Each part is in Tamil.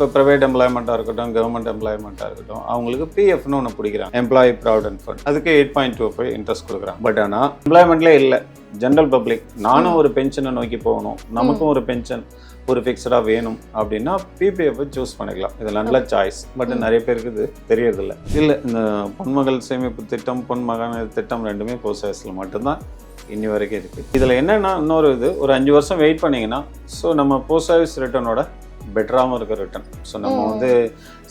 இப்போ ப்ரைவேட் எம்ப்ளாய்மெண்ட்டாக இருக்கட்டும், கவர்மெண்ட் எம்ப்ளாய்மெண்ட்டாக இருக்கட்டும், அவங்களுக்கு பிஎஃப்னு ஒன்று பிடிக்கிறாங்க, எம்ப்ளாயி ப்ராவிடென்ட் ஃபண்ட். அதுக்கு 8.25 இன்ட்ரெஸ்ட் கொடுக்குறாங்க. பட் ஆனால் எம்ப்ளாய்மெண்ட்லேயே இல்லை, ஜென்ரல் பப்ளிக் நானும் ஒரு பென்ஷனை நோக்கி போகணும், நமக்கும் ஒரு பென்ஷன் ஒரு ஃபிக்ஸடாக வேணும் அப்படின்னா பிபிஎஃப் சூஸ் பண்ணிக்கலாம். இது நல்ல சாய்ஸ். பட் நிறைய பேருக்கு இது தெரியறதில்ல. இல்லை, இந்த பொன்மகள் சேமிப்பு திட்டம், பொன்மகன் திட்டம் ரெண்டுமே போஸ்ட் ஆஃபீஸில் மட்டும்தான் இன்னி வரைக்கும் இருக்குது. இதில் என்னென்னா, இன்னொரு இது ஒரு 5 வருஷம் வெயிட் பண்ணிங்கன்னா, ஸோ நம்ம போஸ்ட் ஆஃபீஸ் ரிட்டர்னோட பெட்டராகவும் இருக்க ரிட்டர்ன். ஸோ நம்ம வந்து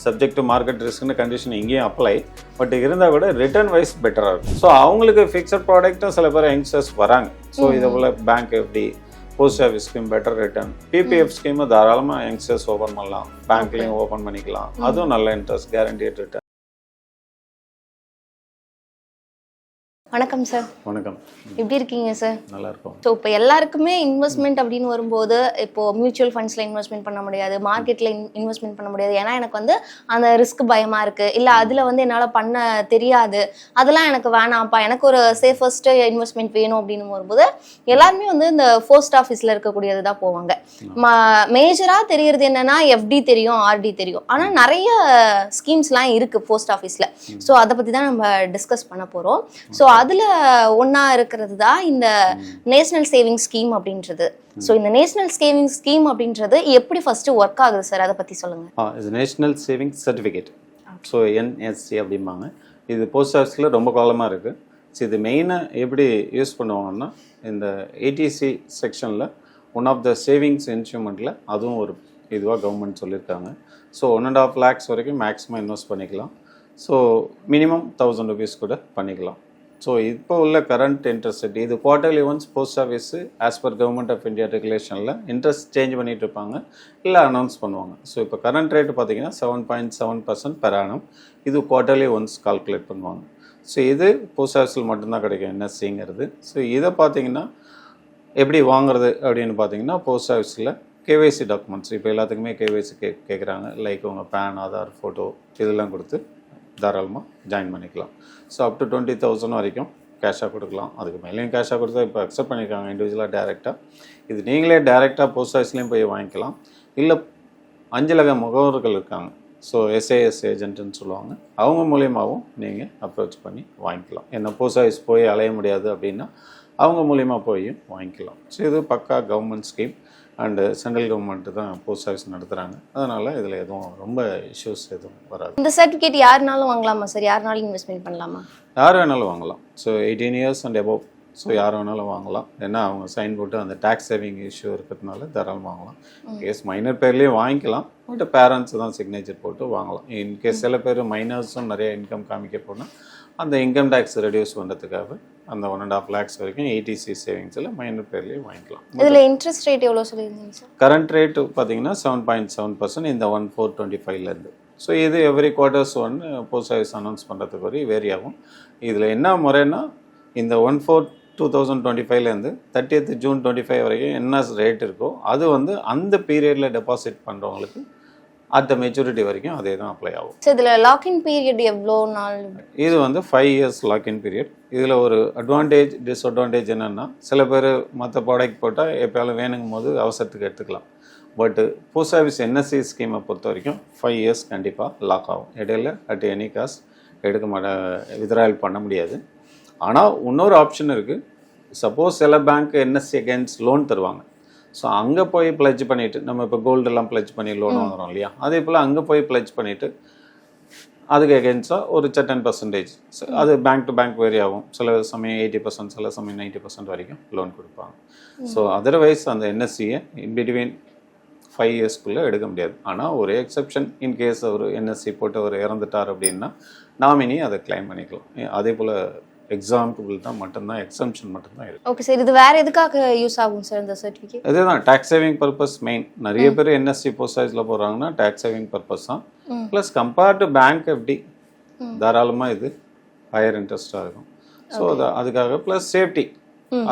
சப்ஜெக்ட் டு மார்க்கெட் ரிஸ்க்னு கண்டிஷன் இங்கேயும் அப்ளை, பட் இருந்தால் கூட ரிட்டர்ன் வைஸ் பெட்டராக இருக்கும். ஸோ அவங்களுக்கு ஃபிக்ஸட் ப்ராடக்ட்டும் சில பேர் யங்ஸ்டர்ஸ் வராங்க. ஸோ இதை போல் bank FD, post office scheme, better return, PPF scheme தாராளமாக யங்ஸ்டர்ஸ் ஓப்பன் பண்ணலாம், பேங்க்லேயும் ஓப்பன் பண்ணிக்கலாம். அதுவும் நல்ல இன்ட்ரெஸ்ட், கேரண்டியட் ரிட்டர்ன். வணக்கம் சார். வணக்கம். எப்படி இருக்கீங்க சார்? நல்லா இருக்கும். ஸோ இப்போ எல்லாருக்குமே இன்வெஸ்ட்மெண்ட் அப்படின்னு வரும்போது, இப்போ மியூச்சுவல் ஃபண்ட்ஸில் இன்வெஸ்ட்மெண்ட் பண்ண முடியாது, மார்க்கெட்டில் இன்வெஸ்ட்மெண்ட் பண்ண முடியாது, ஏன்னா எனக்கு வந்து அந்த ரிஸ்க் பயமாக இருக்குது, இல்லை அதில் வந்து என்னால் பண்ண தெரியாது, அதெல்லாம் எனக்கு வேணாம்ப்பா, எனக்கு ஒரு சேஃபஸ்ட்டு இன்வெஸ்ட்மெண்ட் வேணும் அப்படின்னு வரும்போது எல்லாருமே வந்து இந்த போஸ்ட் ஆஃபீஸில் இருக்கக்கூடியது தான் போவாங்க. மேஜராக தெரியறது என்னென்னா எஃப்டி தெரியும், ஆர்டி தெரியும், ஆனால் நிறைய ஸ்கீம்ஸ்லாம் இருக்குது போஸ்ட் ஆஃபீஸில். ஸோ அதை பற்றி தான் நம்ம டிஸ்கஸ் பண்ண போகிறோம். ஸோ அதில் ஒன்றா இருக்கிறது தான் இந்த நேஷனல் சேவிங் ஸ்கீம் அப்படின்றது. ஸோ இந்த நேஷனல் சேவிங் ஸ்கீம் அப்படின்றது எப்படி ஃபர்ஸ்ட் ஒர்க் ஆகுது சார், அதை பற்றி சொல்லுங்கள். இது national saving certificate, so NSC அப்படிம்பாங்க. இது போஸ்ட் ஆஃபீஸில் ரொம்ப காலமாக இருக்குது. ஸோ இது மெயினாக எப்படி யூஸ் பண்ணுவாங்கன்னா, இந்த ஏடிசி செக்ஷனில் ஒன் ஆஃப் த சேவிங்ஸ் இன்ஸ்ட்ருமெண்ட்டில் அதுவும் ஒரு இதுவாக கவர்மெண்ட் சொல்லியிருக்காங்க. ஸோ 1.5 lakhs வரைக்கும் மேக்ஸிமம் இன்வெஸ்ட் பண்ணிக்கலாம். ஸோ மினிமம் 1000 rupees கூட பண்ணிக்கலாம். ஸோ இப்போ உள்ள கரண்ட் இன்ட்ரெஸ்ட் ரேட், இது quarterly once post office as per government of India ரெகுலேஷனில் இன்ட்ரெஸ்ட் சேஞ்ச் பண்ணிட்டு இருப்பாங்க, இல்லை அனௌன்ஸ் பண்ணுவாங்க. ஸோ இப்போ கரண்ட் ரேட்டு பார்த்தீங்கன்னா 7.7% per annum. இது குவார்ட்டர்லி ஒன்ஸ் கால்குலேட் பண்ணுவாங்க. ஸோ இது போஸ்ட் ஆஃபீஸில் மட்டும்தான் கிடைக்கும் என்எஸ்சிங்கிறது. ஸோ இதை பார்த்தீங்கன்னா எப்படி வாங்குறது அப்படின்னு பார்த்தீங்கன்னா, போஸ்ட் ஆஃபீஸில் கேஒய்சி டாக்குமெண்ட்ஸ், இப்போ எல்லாத்துக்குமே கேஒய்சி கேட்குறாங்க. லைக் உங்கள் பேன், ஆதார், ஃபோட்டோ இதெல்லாம் கொடுத்து தாராளமாக ஜாயின் பண்ணிக்கலாம். ஸோ அப் டு 20,000 வரைக்கும் கேஷாக கொடுக்கலாம். அதுக்கு மேலேயும் கேஷாக கொடுத்தா இப்போ அக்செப்ட் பண்ணியிருக்காங்க இண்டிவிஜுவலாக டேரெக்டாக. இது நீங்களே டேரெக்டாக போஸ்ட் ஆஃபீஸ்லேயும் போய் வாங்கிக்கலாம், இல்லை அஞ்சலக முகவர்கள் இருக்காங்க, ஸோ எஸ்ஏஎஸ் ஏஜென்ட்னு சொல்லுவாங்க, அவங்க மூலியமாகவும் நீங்கள் அப்ரோச் பண்ணி வாங்கிக்கலாம். என்ன போஸ்ட் ஆஃபீஸ் போய் அலைய முடியாது அப்படின்னா அவங்க மூலியமாக போய் வாங்கிக்கலாம். ஸோ இது பக்கா government scheme and central government தான் போஸ்ட் ஆஃபீஸ் நடத்துகிறாங்க. அதனால் இதில் எதுவும் ரொம்ப இஷ்யூஸ் எதுவும் வராது. இந்த சர்டிஃபிகேட் யாருனாலும் வாங்கலாமா சார்? யாருனாலும் இன்வெஸ்ட்மெண்ட் பண்ணலாமா? யார் வேணாலும் வாங்கலாம். So 18 years and above, so யார் வேணாலும் வாங்கலாம். ஏன்னா அவங்க சைன் போட்டு அந்த டேக்ஸ் சேவிங் இஷ்யூ இருக்கிறதுனால தாராளமாக வாங்கலாம். கேஸ் மைனர் பேர்லேயே வாங்கிக்கலாம், பட் பேரண்ட்ஸ் தான் சிக்னேச்சர் போட்டு வாங்கலாம். இன்கேஸ் சில பேர் மைனர்ஸும் நிறைய இன்கம் காமிக்க போனால் அந்த இன்கம் டேக்ஸ் ரெடியூஸ் பண்ணுறதுக்காக அந்த 1.5 lakhs வரைக்கும் ஏடிசி சேவிங்ஸில் மைனர் பேர்லேயே வாங்கிக்கலாம். இதில் இன்ட்ரெஸ்ட் ரேட் எவ்வளோ சொல்லியிருந்தீங்க சார்? கரண்ட் ரேட்டு பார்த்தீங்கன்னா 7.7% இந்த 1425லேருந்து. ஸோ இது every quarters post office announce பண்ணுறதுக்கு வரை வேரி ஆகும். இதில் என்ன முறைன்னா, இந்த 1/4/2025லேருந்து 30th June 2025 வரைக்கும் என்ன ரேட் இருக்கோ அது வந்து அந்த பீரியடில் டெபாசிட் பண்ணுறவங்களுக்கு அந்த மெச்சூரிட்டி வரைக்கும் அதே தான் அப்ளை ஆகும். ஸோ இதில் லாக்இன் பீரியட் எவ்வளோ நாள்? இது வந்து 5 years லாக்இன் பீரியட். இதில் ஒரு அட்வான்டேஜ் டிஸ்அட்வான்டேஜ் என்னென்னா, சில பேர் மற்ற ப்ராடக்ட் போட்டால் எப்போயாலும் வேணுங்கும் போது அவசரத்துக்கு எடுத்துக்கலாம். பட்டு போஸ்ட் ஆஃபீஸ் என்எஸ்சி ஸ்கீமை பொறுத்த வரைக்கும் 5 years கண்டிப்பாக லாக் ஆகும். இடையில அட் எனி காஸ்ட் எடுக்க வித்ட்ராயல் பண்ண முடியாது. ஆனால் இன்னொரு ஆப்ஷன் இருக்குது. சப்போஸ் சில பேங்க் என்எஸ்சி அகேன்ஸ்ட் லோன் தருவாங்க. ஸோ அங்கே போய் பிளட்ஜ் பண்ணிவிட்டு, நம்ம இப்போ கோல்டெல்லாம் பிளட்ஜ் பண்ணி லோன் வாங்குகிறோம் இல்லையா, அதே போல் அங்கே போய் பிளட்ஜ் பண்ணிவிட்டு அதுக்கு அகேன்ஸ்டாக ஒரு certain percentage, அது பேங்க் டு பேங்க் வேரி ஆகும். சில சமயம் 80%, சில சமயம் 90% வரைக்கும் லோன் கொடுப்பாங்க. ஸோ அதர்வைஸ் அந்த என்எஸ்சியை இன்பிட்வீன் 5 yearsக்குள்ளே எடுக்க முடியாது. ஆனால் ஒரு எக்ஸப்ஷன், இன்கேஸ் ஒரு என்எஸ்சி போட்டு அவர் இறந்துட்டார் அப்படின்னா நாமினி அதை கிளைம் பண்ணிக்கலாம். அதே போல் எக்ஸாம்பிள் தான் மட்டும்தான், எக்ஸம்ஷன் மட்டும்தான் இருக்குது. ஓகே சார், இது வேறு எதுக்காக யூஸ் ஆகும் சார் இந்த சர்டிஃபிகேட்? இதுதான் டேக்ஸ் சேவிங் பர்பஸ் மெயின். நிறைய பேர் என்எஸ்சி போஸ்ட் ஆஃபீஸில் போகிறாங்கன்னா டேக்ஸ் சேவிங் பர்பஸ் தான். Plus compared to bank FD தாராளமாக இது ஹையர் இன்ட்ரெஸ்ட்டாக இருக்கும். ஸோ அதுக்காக ப்ளஸ் சேஃப்டி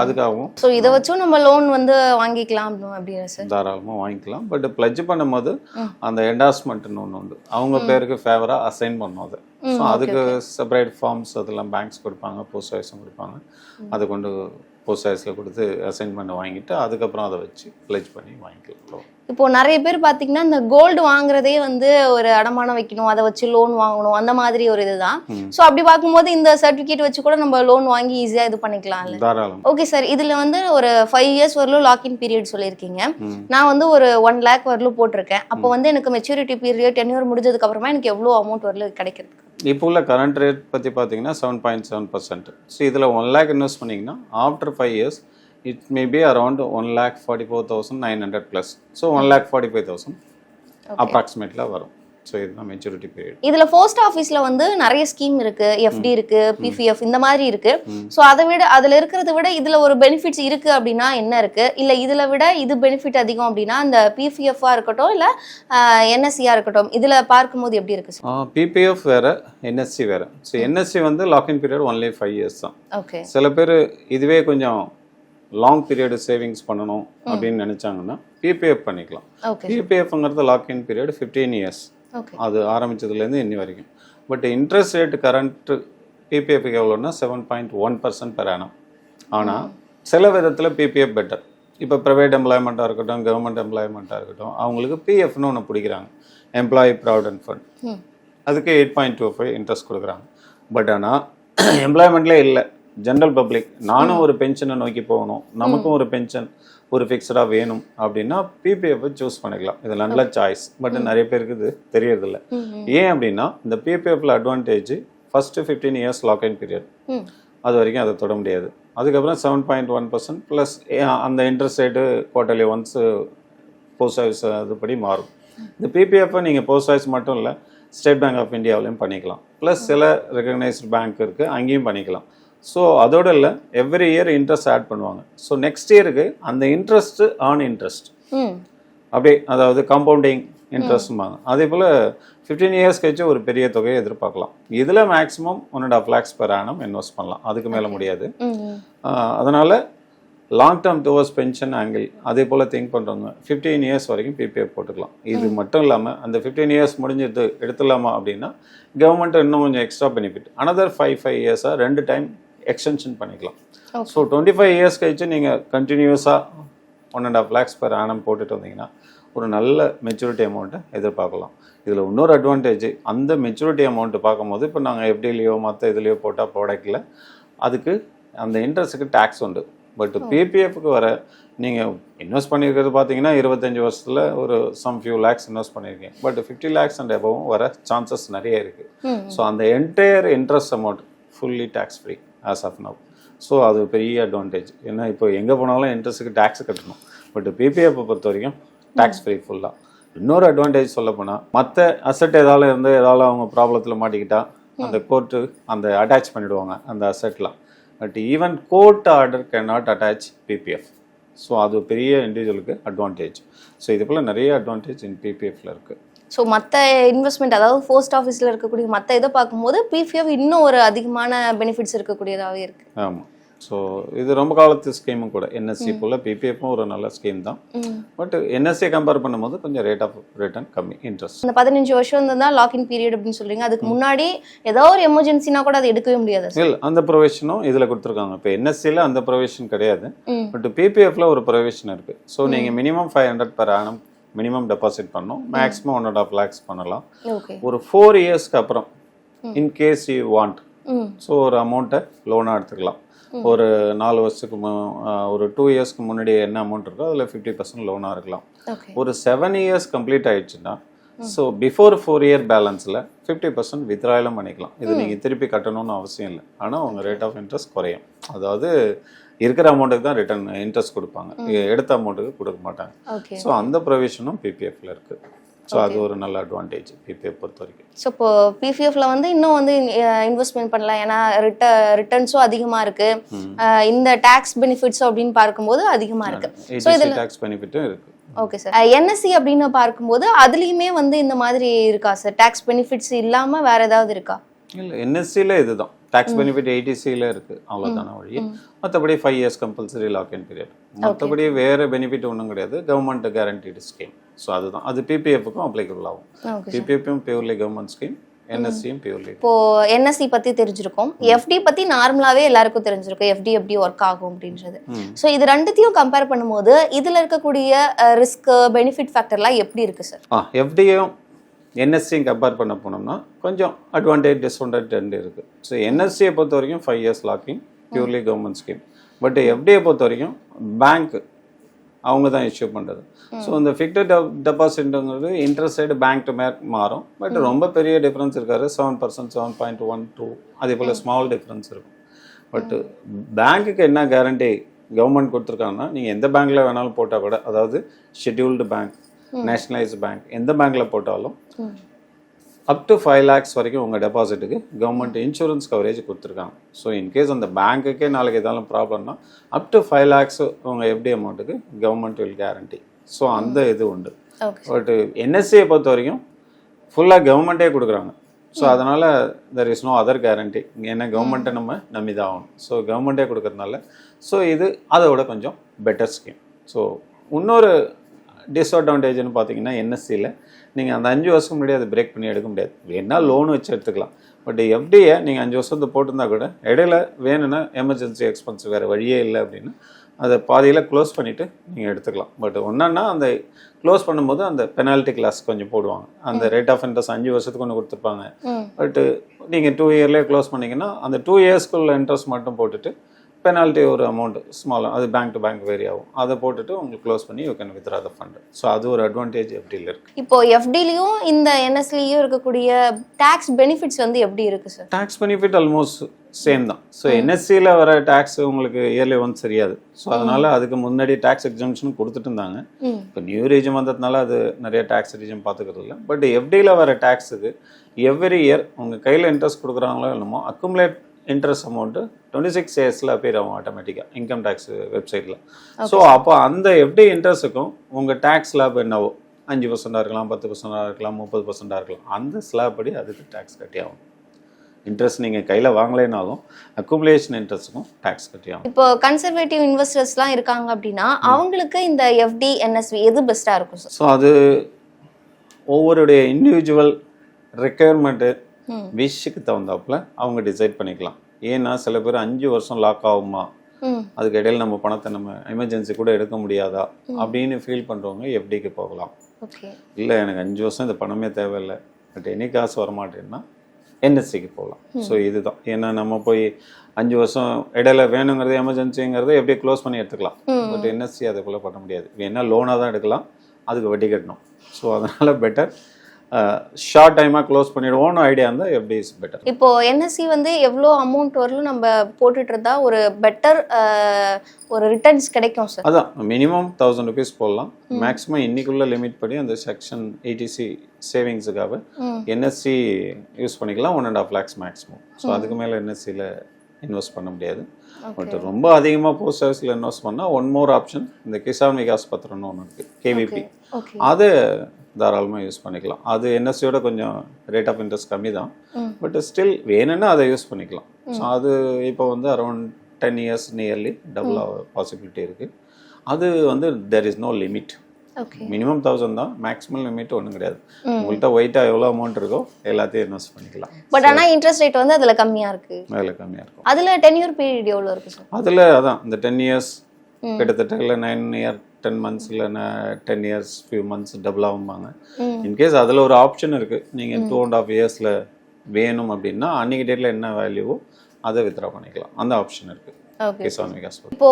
அதுக்காகவும். ஸோ இதை வச்சும் நம்ம லோன் வந்து வாங்கிக்கலாம் அப்படின்னு சார்? தாராளமாக வாங்கிக்கலாம். பட் பிளட்ஜ் பண்ணும்போது அந்த என்டாஸ்மெண்ட்னு ஒன்று உண்டு, அவங்க பேருக்கு ஃபேவராக அசைன் பண்ணும் அது. ஸோ அதுக்கு செப்பரேட் ஃபார்ம்ஸ் அதெல்லாம் பேங்க்ஸ் கொடுப்பாங்க, போஸ்ட் ஆஃபீஸும் கொடுப்பாங்க. அதை கொண்டு போஸ்ட் ஆஃபீஸில் கொடுத்து அசைன்மெண்ட் வாங்கிட்டு அதுக்கப்புறம் அதை வச்சு பிளேஜ் பண்ணி வாங்கிக்கலாம். இப்போ நிறைய பேர் பாத்தீங்கன்னா இந்த கோல்டு வாங்குறதே வந்து ஒரு அடமானம் வைக்கணும், அதை வச்சு லோன் வாங்கணும், அந்த மாதிரி ஒரு இதுதான். சோ அப்படி பார்க்கும்போது இந்த சர்டிபிகேட் வச்சு கூட நம்ம லோன் வாங்கி ஈஸியா இது பண்ணிக்கலாம்ல. தாராளம். ஓகே சார், இதுல வந்து ஒரு 5 years வரலும் லாக்இன் பீரியட் சொல்லியிருக்கீங்க. நான் வந்து ஒரு 1 lakh வரலும் போட்டிருக்கேன். அப்போ வந்து எனக்கு மெச்சூரிட்டி பீரியட் டென்யூர் முடிஞ்சதுக்கு அப்புறமா எனக்கு எவ்வளவு அமௌண்ட் வரலும் கிடைக்கிறது? இப்போ உள்ள கரண்ட் ரேட் பற்றி பார்த்தீங்கன்னா 7.7%. ஸோ இதில் 1 lakh இன்வெஸ்ட் பண்ணிங்கன்னா after 5 years it may be around 1,44,900 plus. So 1,45,000 approximately வரும். ஸோ இதுதான் மெச்சூரிட்டி பீரியட். இதுல போஸ்ட் ஆஃபீஸ்ல வந்து நிறைய ஸ்கீம் இருக்கு, எஃப்டி இருக்கு, பிபிஎஃப் இந்த மாதிரி இருக்கு. ஸோ அதை விட அதுல இருக்கிறத விட இதுல ஒரு பெனிஃபிட்ஸ் இருக்கு அப்படின்னா என்ன இருக்கு? இல்ல இதுல விட இது பெனிஃபிட் அதிகம் அப்படின்னா இந்த பிபிஎஃப்ஆ இருக்கட்டும் இல்ல என்எஸ்சியா இருக்கட்டும், இதுல பார்க்கும்போது எப்படி இருக்கு? பிபிஎஃப் வேற, என்எஸ்சி வேற. ஸோ என்எஸ்சி வந்து லாக்இன் பீரியட் ஒன்லி 5 years தான். ஓகே. சில பேர் இதுவே கொஞ்சம் லாங் பீரியட் சேவிங்ஸ் பண்ணணும் அப்படின்னு நினைச்சாங்கன்னா பிபிஎஃப் பண்ணிக்கலாம். பிபிஎஃப்ங்கிறது லாக்இன் பீரியட் 15 years. அது ஆரம்பிச்சதுலேருந்து இன்னி வரைக்கும். பட் இன்ட்ரெஸ்ட் ரேட் கரண்ட் பிபிஎஃப்க்கு எவ்வளோன்னா 7.1% per annum. ஆனால் சில விதத்தில் பிபிஎஃப் பெட்டர். இப்போ ப்ரைவேட் எம்ப்ளாய்மெண்ட்டாக இருக்கட்டும், கவர்மெண்ட் எம்ப்ளாய்மெண்ட்டாக இருக்கட்டும், அவங்களுக்கு பிஎஃப்னு ஒன்று பிடிக்கிறாங்க, எம்ப்ளாயி ப்ராவிடென்ட் ஃபண்ட். அதுக்கு 8.25 இன்ட்ரெஸ்ட் கொடுக்குறாங்க. பட் ஆனால் எம்ப்ளாய்மெண்ட்லேயே இல்லை, ஜென்ரல் பப்ளிக் நானும் ஒரு பென்ஷனை நோக்கி போகணும், நமக்கும் ஒரு பென்ஷன் ஒரு ஃபிக்ஸ்டாக வேணும் அப்படின்னா பிபிஎஃப் சூஸ் பண்ணிக்கலாம். இது நல்ல சாய்ஸ். பட் நிறைய பேருக்கு இது தெரியறதில்ல. ஏன் அப்படின்னா இந்த பிபிஎஃப்ல advantage first 15 years lock in period, அது வரைக்கும் அதை தொட முடியாது. அதுக்கப்புறம் 7.1% ப்ளஸ் அந்த interest rate quarterly once post office அதுபடி மாறும். இந்த பிபிஎஃப்பை நீங்கள் போஸ்ட் ஆஃபீஸ் மட்டும் இல்லை, ஸ்டேட் பேங்க் ஆஃப் இந்தியாவிலையும் பண்ணிக்கலாம். ப்ளஸ் சில ரெகக்னைஸ்டு பேங்க் இருக்குது, அங்கேயும் பண்ணிக்கலாம். ஸோ அதோட இல்லை, எவ்ரி இயர் இன்ட்ரெஸ்ட் ஆட் பண்ணுவாங்க. ஸோ நெக்ஸ்ட் இயருக்கு அந்த இன்ட்ரெஸ்ட் ஆன் இன்ட்ரெஸ்ட் அப்படியே, அதாவது காம்பவுண்டிங் இன்ட்ரெஸ்ட்பாங்க. அதே போல் 15 years கழிச்சு ஒரு பெரிய தொகையை எதிர்பார்க்கலாம். இதில் maximum 1.5 lakhs per annum invest பண்ணலாம், அதுக்கு மேலே முடியாது. அதனால் long term towards pension angle அதே போல் திங்க் பண்ணுறவங்க 15 years வரைக்கும் பிபிஎஃப் போட்டுக்கலாம். இது மட்டும் இல்லாமல் அந்த 15 years முடிஞ்சது எடுத்துடலாமா அப்படின்னா கவர்மெண்ட் இன்னும் கொஞ்சம் extra benefit another 5 years 2 time extension பண்ணிக்கலாம். ஸோ 25 years கழிச்சு நீங்கள் கண்டினியூஸாக 1.5 lakhs per annum போட்டுட்டு வந்தீங்கன்னா ஒரு நல்ல மெச்சூரிட்டி அமௌண்ட்டை எதிர்பார்க்கலாம். இதில் இன்னொரு அட்வான்டேஜ், அந்த மெச்சூரிட்டி அமௌண்ட்டு பார்க்கும்போது இப்போ நாங்கள் எஃப்டிலையோ மற்ற இதுலையோ போட்டால் ப்ராடக்டில் அதுக்கு அந்த இன்ட்ரெஸ்ட்டுக்கு டேக்ஸ் உண்டு. பட் பிபிஎஃப்க்கு வர நீங்கள் இன்வெஸ்ட் பண்ணியிருக்கிறது பார்த்தீங்கன்னா 25 வருஷத்தில் ஒரு சம் ஃபியூ லேக்ஸ் இன்வெஸ்ட் பண்ணியிருக்கீங்க. பட் 50 lakhs அண்ட் எபவும் வர சான்சஸ் நிறைய இருக்குது. ஸோ அந்த entire interest amount fully tax free as of now. So அது பெரிய அட்வான்டேஜ். ஏன்னா இப்போ எங்கே போனாலும் இன்ட்ரெஸ்ட்டுக்கு டேக்ஸ் கட்டணும். பட் பிபிஎஃப்பை பொறுத்த வரைக்கும் டேக்ஸ் ஃப்ரீ ஃபுல்லாக. இன்னொரு அட்வான்டேஜ் சொல்ல போனால், மற்ற அசெட் ஏதாவது இருந்து ஏதாவது அவங்க ப்ராப்ளத்தில் மாட்டிக்கிட்டா அந்த கோர்ட்டு அந்த அட்டாச் பண்ணிவிடுவாங்க அந்த அசெட்லாம். But even court order can not attach PPF. So அது பெரிய இண்டிவிஜுவலுக்கு அட்வான்டேஜ். ஸோ இது போல் நிறைய அட்வான்டேஜ் இன் பிபிஎஃப்ல இருக்குது. ஸோ மற்ற இன்வெஸ்ட்மெண்ட், அதாவது போஸ்ட் ஆஃபீஸில் இருக்கக்கூடிய மற்ற இதை பார்க்கும்போது பிபிஎஃப் இன்னும் ஒரு அதிகமான பெனிஃபிட்ஸ் இருக்கக்கூடியதாகவே இருக்குது. ஆமாம். ஸோ இது ரொம்ப காலத்து ஸ்கீமும் கூட. என்எஸ்சி போல் பிபிஎஃப்பும் ஒரு நல்ல ஸ்கீம் தான். பட் என்எஸ்சியை கம்பேர் பண்ணும்போது கொஞ்சம் ரேட் ஆஃப் ரிட்டர்ன் கம்மி, இன்ட்ரெஸ்ட். அந்த 15 வருஷம் தான் லாக்இன் பீரியட் அப்படின்னு சொல்றீங்க. அதுக்கு முன்னாடி ஏதோ ஒரு எமர்ஜென்சினா கூட அதை எடுக்கவே முடியாது. இல்லை, அந்த ப்ரொவிஷனும் இதில் கொடுத்துருக்காங்க. இப்போ என்எஸ்சியில் அந்த ப்ரொவிஷன் கிடையாது. பட் பிபிஎஃப்ல ஒரு ப்ரொவிஷன் இருக்குது. ஸோ நீங்கள் minimum 500 per annum minimum deposit பண்ணணும். மேக்ஸிமம் 1.5 lakhs பண்ணலாம். ஒரு 4 yearsக்கு அப்புறம் இன்கேஸ் யூ வாண்ட், ஸோ ஒரு அமௌண்ட்டை லோனாக எடுத்துக்கலாம். ஒரு 4 வருஷத்துக்கு ஒரு 2 yearsக்கு முன்னாடி என்ன அமௌண்ட் இருக்கோ அதில் 50% லோனாக இருக்கலாம். ஒரு 7 years கம்ப்ளீட் ஆயிடுச்சுன்னா ஸோ பிஃபோர் 4 year பேலன்ஸில் 50% வித்ராயலும் பண்ணிக்கலாம். இது நீங்கள் திருப்பி கட்டணும்னு அவசியம் இல்லை. ஆனால் உங்கள் ரேட் ஆஃப் இன்ட்ரெஸ்ட் குறையும். அதாவது இருக்கிற அமௌண்ட்டுக்கு தான் ரிட்டர்ன் இன்ட்ரெஸ்ட் கொடுப்பாங்க, எடுத்த அமௌண்ட்டுக்கு கொடுக்க மாட்டாங்க. ஸோ அந்த ப்ரொவிஷனும் பிபிஎஃப்ல இருக்குது. ஸோ அது ஒரு நல்ல அட்வான்டேஜ் பிபிஎஃப் பொறுத்த வரைக்கும். ஸோ இப்போ பிபிஎஃப்ல வந்து இன்னும் வந்து இன்வெஸ்ட்மெண்ட் பண்ணலாம். ஏன்னா ரிட்டர்ன்ஸும் அதிகமாக இருக்கு, இந்த டாக்ஸ் பெனிஃபிட்ஸ் அப்படின்னு பார்க்கும்போது அதிகமாக இருக்கு. ஸோ இதில் டாக்ஸ் பெனிஃபிட்டும் இருக்கு. Okay sir. என்எஸ்சி அப்படின்னு பார்க்கும்போது அதுலேயுமே வந்து இந்த மாதிரி இருக்கா சார்? டாக்ஸ் பெனிஃபிட்ஸ் இல்லாமல் வேற ஏதாவது இருக்கா? இல்லை, என்எஸ்சியில் இதுதான் டாக்ஸ் பெனிஃபிட். ஏடிசியில் இருக்குது, அவ்வளோதான வழி. மற்றபடி 5 years கம்பல்சரி லாக்இன் பீரியட். மற்றபடி வேறு பெனிஃபிட் ஒன்றும் கிடையாது. Government guaranteed scheme. ஸோ அதுதான், அது பிபிஎஃப்க்கும் அப்ளிகபிள் ஆகும். பிபிஎஃப்பும் பியூர்லி கவர்மெண்ட் ஸ்கீம், என்எஸ்சியும் பியூர்லி. இப்போ என்எஸ்சி பத்தி தெரிஞ்சிருக்கும், எஃப்டி பத்தி நார்மலாவே எல்லாருக்கும் தெரிஞ்சிருக்கும், எஃப்டி எப்படி ஒர்க் ஆகும் அப்படின்றது. ஸோ இது ரெண்டுத்தையும் கம்பேர் பண்ணும்போது இதுல இருக்கக்கூடிய ரிஸ்க் பெனிஃபிட் ஃபேக்டர்லாம் எப்படி இருக்கு சார்? எஃப்டியும் என்எஸ்சியும் கம்பேர் பண்ண போனோம்னா கொஞ்சம் அட்வான்டேஜ் டிஸ்அட்வான்டேஜ் ரெண்டு இருக்குது. ஸோ என்எஸ்சியை பொறுத்த வரைக்கும் 5 years lock in, purely government scheme. But எஃப்டியை பொறுத்த வரைக்கும் பேங்க் அவங்க தான் இஷ்யூ பண்ணுறது. ஸோ இந்த ஃபிக்ஸ்டு டெபாசிட்ங்கிறது interest rate bank to bank மாறும். பட் ரொம்ப பெரிய டிஃப்ரென்ஸ் இருக்காது, 7%, 7.12, அதே போல் ஸ்மால் டிஃப்ரென்ஸ் இருக்கும். பட் பேங்க்குக்கு என்ன கேரண்டி கவர்மெண்ட் கொடுத்துருக்காங்கன்னா, நீங்கள் எந்த பேங்க்கில் வேணாலும் போட்டால் கூட, அதாவது ஷெட்யூல்டு பேங்க், நேஷ்னலைஸ்டு பேங்க், எந்த பேங்க்கில் போட்டாலும் அப் டு 5 lakhs வரைக்கும் உங்கள் டெபாசிட்டுக்கு கவர்மெண்ட் இன்சூரன்ஸ் கவரேஜ் கொடுத்துருக்காங்க. ஸோ இன்கேஸ் அந்த பேங்க்குக்கே நாளைக்கு எதாலும் ப்ராப்ளம்னா அப் டு 5 lakhs உங்கள் எஃப்டி அமௌண்ட்டுக்கு கவர்மெண்ட் வில் கேரண்டி. ஸோ அந்த இது உண்டு. பட் என்எஸ்சியை பொறுத்த வரைக்கும் ஃபுல்லாக கவர்மெண்ட்டே கொடுக்குறாங்க. ஸோ அதனால் there is no other guarantee. ஏன்னா கவர்மெண்ட்டை நம்ம நம்பி தான் ஆகணும். ஸோ கவர்மெண்ட்டே கொடுக்கறதுனால ஸோ இது அதோட கொஞ்சம் பெட்டர் ஸ்கீம். ஸோ இன்னொரு டிஸ்அட்வான்டேஜ்னு பார்த்தீங்கன்னா, என்எஸ்சியில் நீங்கள் அந்த 5 வருஷம் முன்னாடி அதை பிரேக் பண்ணி எடுக்க முடியாது. வேணா லோன் வச்சு எடுத்துக்கலாம். பட் எஃப்டியை நீங்கள் 5 வருஷத்தை போட்டிருந்தா கூட இடையில வேணும்னா எமர்ஜென்சி எக்ஸ்பென்ஸ் வேறு வழியே இல்லை அப்படின்னு அதை பாதியில் க்ளோஸ் பண்ணிவிட்டு நீங்கள் எடுத்துக்கலாம். பட் ஒன்றுன்னா அந்த க்ளோஸ் பண்ணும்போது அந்த பெனால்ட்டி கிளாஸ் கொஞ்சம் போடுவாங்க. அந்த ரேட் ஆஃப் இன்ட்ரெஸ்ட் 5 வருஷத்துக்கு ஒன்று கொடுத்துருப்பாங்க. பட்டு நீங்கள் 2 yearலேயே க்ளோஸ் பண்ணிங்கன்னா அந்த 2 yearsக்குள்ள இன்ட்ரெஸ்ட் மட்டும் போட்டுட்டு பெனால்ட்டி ஒரு அமௌண்ட் ஸ்மால், அது பேங்க் டு பேங்க் வேரி ஆகும், அதை போட்டுட்டு உங்களுக்கு க்ளோஸ் பண்ணி you can withdraw the fund. So அது ஒரு அட்வான்டேஜ் எஃப்டியில் இருக்குது. இப்போ எஃப்டிலையும் இந்த என்எஸ்சிலையும் இருக்கக்கூடிய டேக்ஸ் பெனிஃபிட்ஸ் வந்து எப்படி இருக்குது sir? Tax benefit almost same தான். ஸோ என்எஸ்சியில் வர டேக்ஸ் உங்களுக்கு இயர்லி ஒன்ஸ் தெரியாது. ஸோ அதனால் அதுக்கு முன்னாடி டேக்ஸ் எக்ஸம்ஷன் கொடுத்துட்டு இருந்தாங்க. இப்போ நியூ ரீஜன் வந்ததுனால அது நிறைய டேக்ஸ் ரீஜன் பார்த்துக்கிறது இல்லை. பட் எஃப்டியில் வர டேக்ஸுக்கு எவ்ரி இயர் உங்கள் கையில் இன்ட்ரெஸ்ட் கொடுக்குறாங்களோ என்னமோ அக்குமுலேட் இன்ட்ரெஸ்ட் அமௌண்ட்டு 26 yearsல அப்பியர் ஆகும் ஆட்டோமேட்டிக்காக இன்கம் டேக்ஸ் வெப்சைட்டில். ஸோ அப்போ அந்த எஃப்டி இன்ட்ரெஸ்ட்டுக்கும் உங்கள் டேக்ஸ் ஸ்லாப் என்னவோ 5% இருக்கலாம், 10% இருக்கலாம், 30% இருக்கலாம், அந்த ஸ்லாப் படி அதுக்கு டேக்ஸ் கட்டி ஆகும். இன்ட்ரெஸ்ட் நீங்கள் கையில் வாங்கலைனாலும் அக்குமுலேஷன் இன்ட்ரெஸ்ட்டுக்கும் டேக்ஸ் கட்டி ஆகும். இப்போ கன்சர்வேட்டிவ் இன்வெஸ்டர்ஸ்லாம் இருக்காங்க அப்படின்னா அவங்களுக்கு இந்த எஃப்டி என்எஸ்வி எது பெஸ்ட்டாக இருக்கும் சார்? ஸோ அது ஒவ்வொருடைய இண்டிவிஜுவல் ரெக்குயர்மெண்ட்டு விஷுக்கு தகுந்தாப்புல அவங்க டிசைட் பண்ணிக்கலாம். ஏன்னா சில பேர் 5 வருஷம் லாக் ஆகுமா, அதுக்கு இடையில நம்ம பணத்தை நம்ம எமர்ஜென்சி கூட எடுக்க முடியாதா அப்படின்னு ஃபீல் பண்ணுறவங்க எஃப்டிக்கு போகலாம். இல்லை எனக்கு 5 வருஷம் இந்த பணமே தேவையில்லை, பட் எனி காசு வரமாட்டேன்னா என்எஸ்சிக்கு போகலாம். ஸோ இதுதான். ஏன்னா நம்ம போய் 5 வருஷம் இடையில வேணுங்கிறது எமர்ஜென்சிங்கிறத எப்படி க்ளோஸ் பண்ணி எடுத்துக்கலாம். பட் என்எஸ்சி அதை போல் பண்ண முடியாது. வேணா லோனாக தான் எடுக்கலாம், அதுக்கு வட்டி கட்டணும். ஸோ அதனால் பெட்டர் ஷார்ட் டைமாக க்ளோஸ் பண்ணிடுவோம்னு ஐடியா இருந்தால் எப்படி இஸ் பெட்டர். இப்போ என்எஸ்சி வந்து எவ்வளோ அமௌண்ட் வரலும் நம்ம போட்டுட்டு இருந்தா ஒரு பெட்டர் ஒரு ரிட்டர்ன்ஸ் கிடைக்கும் சார்? அதான் மினிமம் 1000 rupees போடலாம். மேக்ஸிமம் இன்னைக்குள்ள லிமிட் படி அந்த செக்ஷன் 80C சேவிங்ஸுக்காக என்எஸ்சி யூஸ் பண்ணிக்கலாம். 1.5 lakhs மேக்ஸிமம். ஸோ அதுக்கு மேலே என்எஸ்சியில் இன்வெஸ்ட் பண்ண முடியாது. பட் ரொம்ப அதிகமாக போஸ்ட் ஆஃபீஸில் இன்வெஸ்ட் பண்ணால் ஒன் மோர் ஆப்ஷன், இந்த கிசான் விகாஸ் பத்திரம்னு ஒன்று இருக்குது, கேவிபி, அது தாராளமாக யூஸ் பண்ணிக்கலாம். அது என்எஸ்சியோட கொஞ்சம் ரேட் ஆஃப் இன்ட்ரெஸ்ட் கம்மி தான், பட் ஸ்டில் வேணும்னா அதை யூஸ் பண்ணிக்கலாம். ஸோ அது இப்போ வந்து around 10 years nearly double possibility இருக்குது. அது வந்து there is no limit. Minimum 1000 தான், மேக்ஸிமம் லிமிட் ஒன்றும் கிடையாது. உங்கள்கிட்ட ஒயிட்டாக எவ்வளோ அமௌண்ட் இருக்கோ எல்லாத்தையும் இன்வெஸ்ட் பண்ணிக்கலாம். பட் ஆனால் இன்ட்ரெஸ்ட் ரேட் வந்து அதில் கம்மியாக இருக்குது. அதில் கம்மியாக இருக்கும். அதில் 10 year பீரியட் எவ்வளோ இருக்குது சார்? அதில் அதான் இந்த 10 years கிட்டத்தட்ட இல்லை 9 year 10 months இல்லை 10 years ஃபியூ மந்த்ஸ் டபுள் ஆகும்பாங்க. இன்கேஸ் அதில் ஒரு ஆப்ஷன் இருக்குது, நீங்கள் 2.5 yearsல வேணும் அப்படின்னா அன்றைக்கி டேட்டில் என்ன வேல்யூவோ அதை வித்ரா பண்ணிக்கலாம். அந்த ஆப்ஷன் இருக்குது. இப்போ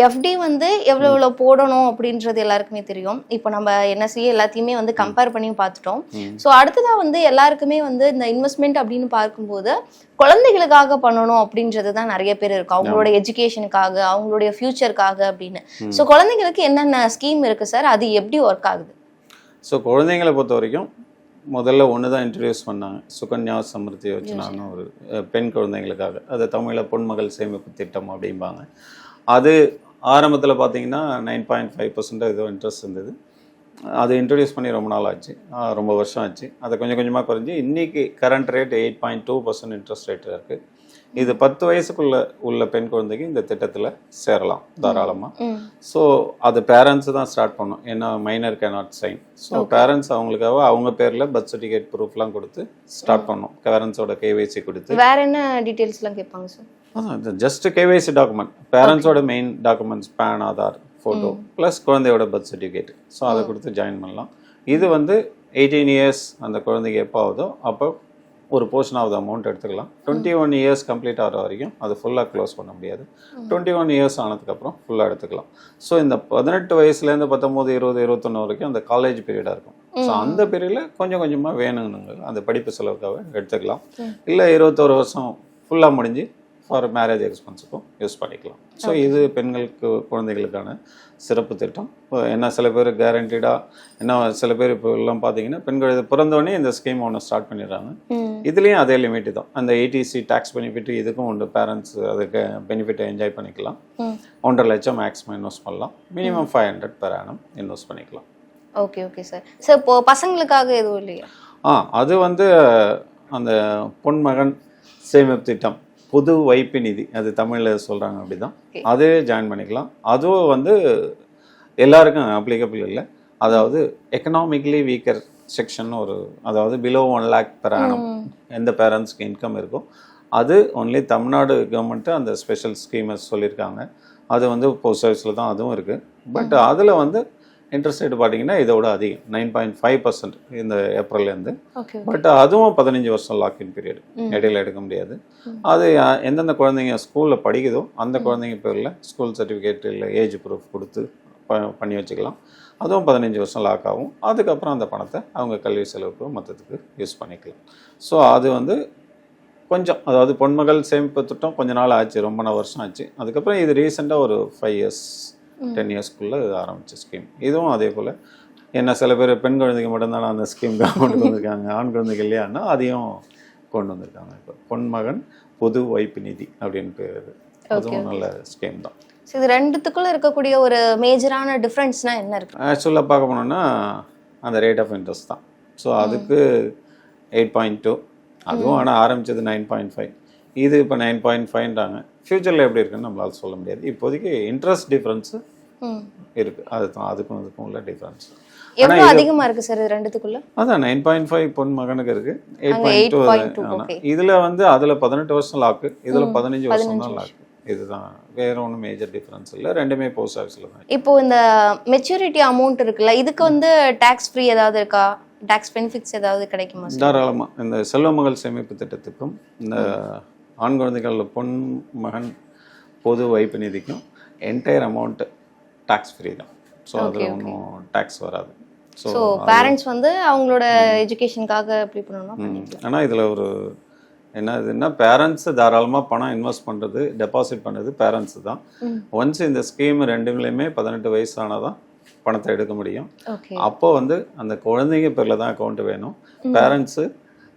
எஃப்டி வந்து எவ்வளவு போடணும் அப்படின்றது எல்லாருக்குமே தெரியும். இப்போ நம்ம என்எஸ்சி எல்லாத்தையுமே வந்து கம்பேர் பண்ணி பார்த்துட்டோம். ஸோ அடுத்ததா வந்து எல்லாருக்குமே வந்து இந்த இன்வெஸ்ட்மெண்ட் அப்படின்னு பார்க்கும்போது குழந்தைகளுக்காக பண்ணணும் அப்படின்றது தான் நிறைய பேர் இருக்கும், அவங்களோட எஜுகேஷனுக்காக, அவங்களுடைய ஃபியூச்சருக்காக அப்படின்னு. ஸோ குழந்தைங்களுக்கு என்னென்ன ஸ்கீம் இருக்கு சார், அது எப்படி ஒர்க் ஆகுது? ஸோ குழந்தைங்களை பொறுத்த வரைக்கும் முதல்ல ஒன்று தான் இன்ட்ரடியூஸ் பண்ணாங்க, சுகன்யா சமிருத்தி யோஜனான்னு ஒரு பெண் குழந்தைங்களுக்காக. அது தமிழில் பொன்மகள் சேமிப்பு திட்டம் அப்படிம்பாங்க. அது ஆரம்பத்தில் பார்த்தீங்கன்னா 9.5% ஏதோ இன்ட்ரெஸ்ட் இருந்தது. அது இன்ட்ரடியூஸ் பண்ணி ரொம்ப நாள் ஆச்சு, ரொம்ப வருஷம் ஆச்சு. அதை கொஞ்சம் கொஞ்சமாக குறைஞ்சி இன்றைக்கி கரண்ட் ரேட் 8.2% இன்ட்ரெஸ்ட் ரேட் இருக்குது. இது 10 வயசுக்குள்ள உள்ள பெண் குழந்தைக்கு இந்த திட்டத்தில் சேரலாம் தாராளமாக. ஸோ அது பேரண்ட்ஸ் தான் ஸ்டார்ட் பண்ணும், ஏன்னா minor cannot sign. So parents அவங்களுக்காக அவங்க பேரில் பர்த் சர்டிஃபிகேட் ப்ரூஃப்லாம் கொடுத்து ஸ்டார்ட் பண்ணும். பேரண்ட்ஸோட கேவைசி கொடுத்து. வேற என்ன டீட்டெயில்ஸ்லாம் கேட்பாங்க சார்? அதான் ஜஸ்ட் கேவைசி டாக்குமெண்ட், பேரண்ட்ஸோட main documents PAN, Aadhaar, photo plus குழந்தையோட பர்த் சர்டிஃபிகேட். ஸோ அதை கொடுத்து ஜாயின் பண்ணலாம். இது வந்து 18 இயர்ஸ் அந்த குழந்தைக்கு எப்போ ஆகுதோ அப்போ ஒரு போர்ஷன் ஆஃப் த அமௌண்ட் எடுத்துக்கலாம். 21 இயர்ஸ் கம்ப்ளீட் ஆகிற வரைக்கும் அது ஃபுல்லாக க்ளோஸ் பண்ண முடியாது. 21 இயர்ஸ் ஆனதுக்கப்புறம் ஃபுல்லாக எடுத்துக்கலாம். ஸோ இந்த 18 வயசுலேருந்து 19, 20, 21 வரைக்கும் அந்த காலேஜ் பீரியடாக இருக்கும். ஸோ அந்த பீரியடில் கொஞ்சம் கொஞ்சமாக வேணுங்க அந்த படிப்பு செலவுக்காக எடுத்துக்கலாம். இல்லை 21 வருஷம் ஃபுல்லாக முடிஞ்சு ஃபார் மேரேஜ் எக்ஸ்பென்ஸுக்கும் யூஸ் பண்ணிக்கலாம். ஸோ இது பெண்களுக்கு குழந்தைகளுக்கான சிறப்பு திட்டம். என்ன சில பேர் கேரண்டீடாக, என்ன சில பேர் இப்போ எல்லாம் பார்த்தீங்கன்னா பெண்கள் பிறந்தோடனே இந்த ஸ்கீம் ஒன்று ஸ்டார்ட் பண்ணிடுறாங்க. இதுலேயும் அதே லிமிட் தான், அந்த 80C டேக்ஸ் பெனிஃபிட் இதுக்கும் உண்டு. பேரண்ட்ஸ் அதுக்கு பெனிஃபிட்டை என்ஜாய் பண்ணிக்கலாம். 1.5 லட்சம் மேக்ஸிமம் இன்வெஸ்ட் பண்ணலாம். மினிமம் 500 per annum இன்வெஸ்ட் பண்ணிக்கலாம். Okay okay sir. சார் இப்போ பசங்களுக்காக எதுவும் இல்லையா? அது வந்து அந்த பொன்மகன் சேமிப்பு திட்டம், பொது வைப்பு நிதி, அது தமிழில் சொல்கிறாங்க அப்படி தான். அதே ஜாயின் பண்ணிக்கலாம். அதுவும் வந்து எல்லாருக்கும் அப்ளிகபிள் இல்லை. அதாவது எக்கனாமிக்கலி வீக்கர் செக்ஷன் ஒரு, அதாவது பிலோ 1 lakh per annum எந்த பேரண்ட்ஸ்க்கு இன்கம் இருக்கோ அது ஒன்லி தமிழ்நாடு கவர்மெண்ட்டு அந்த ஸ்பெஷல் ஸ்கீமஸ் சொல்லியிருக்காங்க. அது வந்து போஸ்ட் ஆஃபீஸில் தான் அதுவும் இருக்குது. பட் அதில் வந்து இன்ட்ரெஸ்ட் ரேட் பார்த்தீங்கன்னா இதோட அதிகம், 9.5% இந்த ஏப்ரல்லேருந்து. பட் அதுவும் 15 வருஷம் லாக்இன் பீரியட், இடையில எடுக்க முடியாது. அது எந்தெந்த குழந்தைங்க ஸ்கூலில் படிக்குதோ அந்த குழந்தைங்க பேரில் ஸ்கூல் சர்டிஃபிகேட் இல்லை ஏஜ் ப்ரூஃப் கொடுத்து பண்ணி வச்சுக்கலாம். அதுவும் 15 வருஷம் லாக் ஆகும். அதுக்கப்புறம் அந்த பணத்தை அவங்க கல்வி செலவுக்கு மொத்தத்துக்கு யூஸ் பண்ணிக்கலாம். ஸோ அது வந்து கொஞ்சம், அதாவது பொன்மகள் சேமிப்பு திட்டம் கொஞ்ச நாள் ஆச்சு, ரொம்ப வருஷம் ஆச்சு. அதுக்கப்புறம் இது ரீசெண்டாக ஒரு 5 years 10 yearsக்குள்ளே ஆரம்பித்த ஸ்கீம். இதுவும் அதே போல் என்ன சில பேர் பெண் குழந்தைங்க மட்டும்தானே அந்த ஸ்கீம் கொண்டு வந்திருக்காங்க, ஆண் குழந்தைகள் இல்லையான்னா அதையும் கொண்டு வந்திருக்காங்க. இப்போ பொன்மகன் பொது வைப்பு நிதி அப்படின்னு பேர். அதுவும் நல்ல ஸ்கீம் தான். இது ரெண்டுத்துக்குள்ள இருக்கக்கூடிய ஒரு மேஜரான டிஃப்ரென்ஸ்னா என்ன இருக்கு? ஆக்சுவலாக பார்க்க போனோம்னா அந்த ரேட் ஆஃப் இன்ட்ரெஸ்ட் தான். ஸோ அதுக்கு 8.2, அதுவும் ஆனால் ஆரம்பித்தது 9.5, இது இப்போ 9.5ன்றாங்க. ஃபியூச்சரில் எப்படி இருக்குன்னு நம்மளால் சொல்ல முடியாது. இப்போதைக்கு இன்ட்ரெஸ்ட் டிஃப்ரென்ஸு இருக்குது, அதுதான் அதுக்கும் உள்ள டிஃப்ரென்ஸ். எவ்வளோ அதிகமாக இருக்குது சார் இது ரெண்டுத்துக்குள்ள? அதான் 9.5 பொன் மகனுக்கு இருக்குது, 8.2. இதில் வந்து அதில் 18 வருஷம் லாக்கு, இதில் 15 வருஷம் தான் லாக்கு. இதுதான், வேற ஒன்றும் மேஜர் டிஃபரன்ஸ் இல்லை. ரெண்டுமே போஸ்ட் ஆஃபீஸில் தான். இப்போ இந்த மெச்சூரிட்டி அமௌண்ட் இருக்குல்ல, இதுக்கு வந்து டேக்ஸ் ஃப்ரீ ஏதாவது இருக்கா? டேக்ஸ் பெனிஃபிட்ஸ் ஏதாவது கிடைக்குமா? தாராளமாக. இந்த செல்வமகள் சேமிப்பு திட்டத்துக்கும் இந்த ஆண் குழந்தைகள் பொன் மகன் பொது வைப்பு நிதிக்கும் என்டையர் அமௌண்ட் டேக்ஸ் ஃப்ரீ தான். ஸோ அதில் ஒன்றும் டேக்ஸ் வராது. ஸோ பேரண்ட்ஸ் வந்து அவங்களோட எஜுகேஷனுக்காக அப்ளை பண்ணணும். ஆனால் இதில் ஒரு என்னதுன்னா, பேரண்ட்ஸு தாராளமாக பணம் இன்வெஸ்ட் பண்ணுறது, டெபாசிட் பண்ணுறது பேரண்ட்ஸு தான். ஒன்ஸ் இந்த ஸ்கீம் ரெண்டுலேயுமே 18 வயசு ஆனால் தான் பணத்தை எடுக்க முடியும். அப்போ வந்து அந்த குழந்தைங்க பேரில் தான் அக்கௌண்ட் வேணும். பேரண்ட்ஸு